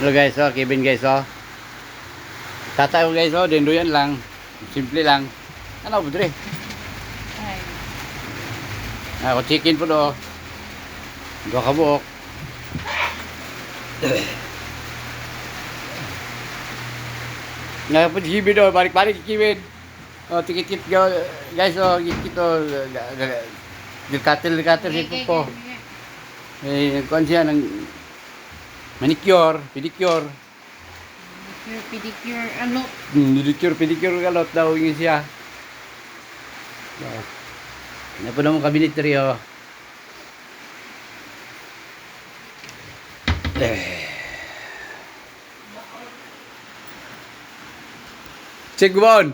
Hello guys, oh, Kevin guys, oh. Tatayo guys, oh, dendo yan lang. Simple lang. Ano po dre? Ay. Ako chicken po do. Dua ka buok. Nga po Kevin do, balik-balik Kevin. Oh, tikit-kit guys, oh, tikit oh. Dikatil ito po. Eh, kuan siya ng manicure, pedicure. Pedicure, ano? Pedicure galot daw yung siya. Ano po naman kabinet rin, oh. Check bon.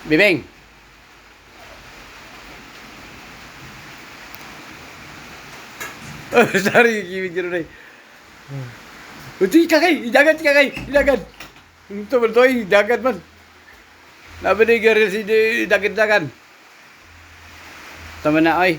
Bibing. Oh, sorry, gimik dulu deh. Uti kakay, idagat. Itu betul, idagat man. Laban ni garil si dagat-dagan. Tama na ay.